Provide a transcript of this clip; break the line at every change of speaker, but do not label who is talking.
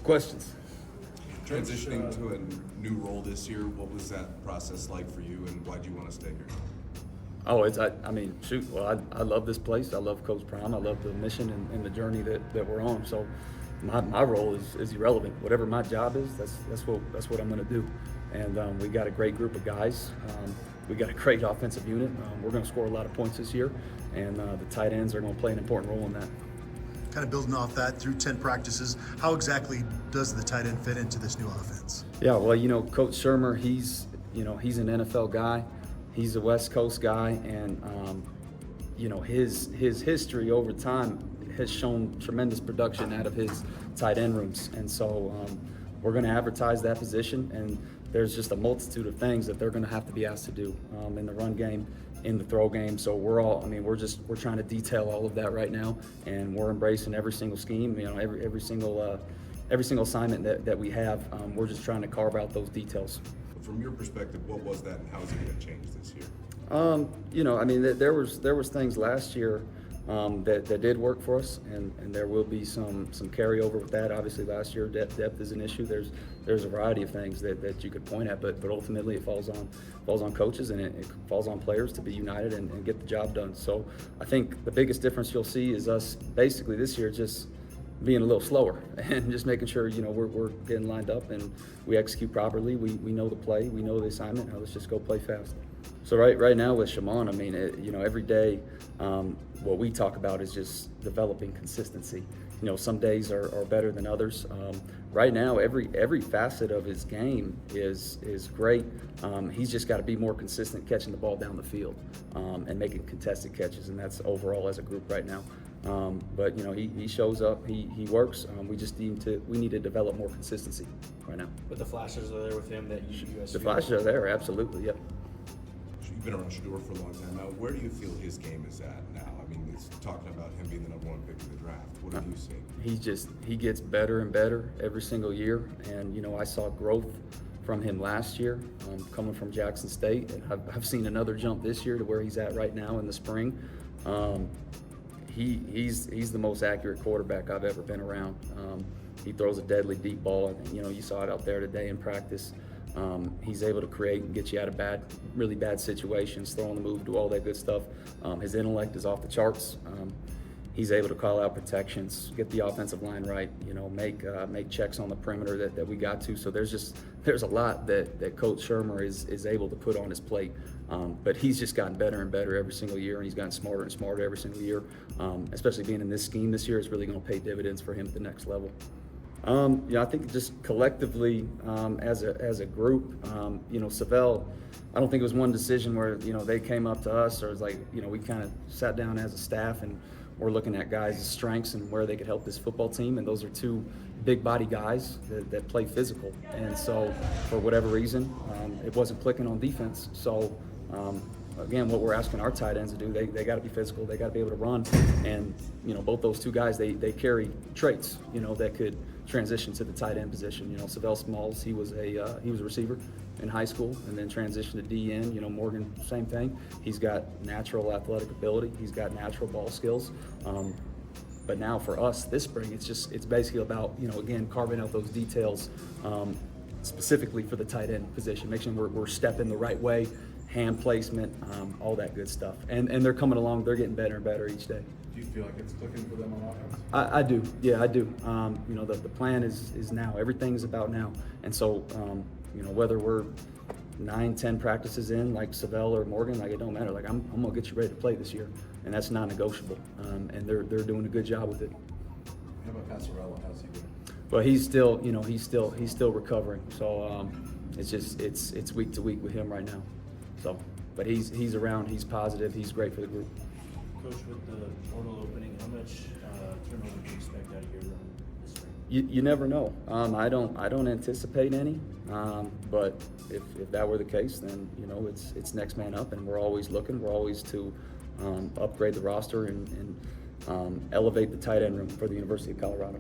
Questions?
Transitioning to a new role this year, what was that process like for you, and why do you want to stay here?
Oh, well, I love this place. I love Coach Prime. I love the mission and the journey that we're on. So my role is irrelevant. Whatever my job is, that's what I'm going to do. And we got a great group of guys. We got a great offensive unit. We're going to score a lot of points this year, and the tight ends are going to play an important role in that.
Kind of building off that through 10 practices, how exactly does the tight end fit into this new offense?
Yeah, well, Coach Shermer, he's an NFL guy. He's a West Coast guy, and his history over time has shown tremendous production out of his tight end rooms, and so we're going to advertise that position. And there's just a multitude of things that they're going to have to be asked to do in the run game, in the throw game. So we're trying to detail all of that right now, and we're embracing every single scheme. Every single assignment that we have. We're just trying to carve out those details.
From your perspective, what was that, and how is it going to change this year?
There was things last year that did work for us, and there will be some carryover with that. Obviously, last year depth is an issue. There's a variety of things that you could point at, but ultimately it falls on coaches, and it falls on players to be united and get the job done. So I think the biggest difference you'll see is us basically this year just being a little slower and just making sure we're getting lined up and we execute properly. We know the play, we know the assignment. Now let's just go play fast. So right now with Chamon, every day what we talk about is just developing consistency. Some days are better than others. Right now, every facet of his game is great. He's just got to be more consistent catching the ball down the field and making contested catches, and that's overall as a group right now. But he shows up, he works. We need to develop more consistency right now.
But the flashes are there with him that you guys.
The flashes are there, absolutely. Yep.
You've been around Shedeur for a long time now. Where do you feel his game is at now? It's talking about him being the #1 pick in the draft. What have you seen?
He gets better and better every single year, and I saw growth from him last year, coming from Jackson State, and I've seen another jump this year to where he's at right now in the spring. He's the most accurate quarterback I've ever been around. He throws a deadly deep ball. You saw it out there today in practice. He's able to create and get you out of really bad situations, throw on the move, do all that good stuff. His intellect is off the charts. He's able to call out protections, get the offensive line right, make checks on the perimeter that we got to. So there's a lot that Coach Shermer is able to put on his plate. But he's just gotten better and better every single year, and he's gotten smarter and smarter every single year. Especially being in this scheme this year is really going to pay dividends for him at the next level. I think just collectively as a group, Savell, I don't think it was one decision where they came up to us, or it's like we kind of sat down as a staff and we're looking at guys' strengths and where they could help this football team, and those are two big body guys that play physical, and so for whatever reason it wasn't clicking on defense. So again, what we're asking our tight ends to do, they got to be physical, they got to be able to run, and both those two guys, they carry traits that could transition to the tight end position. Savell Smalls, he was a receiver in high school and then transitioned to DN. Morgan, same thing. He's got natural athletic ability, he's got natural ball skills. But now for us this spring, it's basically about again carving out those details specifically for the tight end position, making sure we're stepping the right way, hand placement, all that good stuff. And they're coming along, they're getting better and better each day.
Do you feel like it's clicking for them on offense?
I do, yeah, I do. The plan is now. Everything's about now. And so, whether we're 9-10 practices in, like Savell or Morgan, it don't matter. I'm gonna get you ready to play this year, and that's non-negotiable. And they're doing a good job with it.
How about Passarella? How's he doing?
Well, he's still recovering. So it's week to week with him right now. So, but he's around. He's positive. He's great for the group.
Coach, with the portal opening, how much turnover do you expect out of your run this spring?
You never know. I don't anticipate any. But if that were the case, then it's next man up, and we're always looking. We're always to upgrade the roster and elevate the tight end room for the University of Colorado.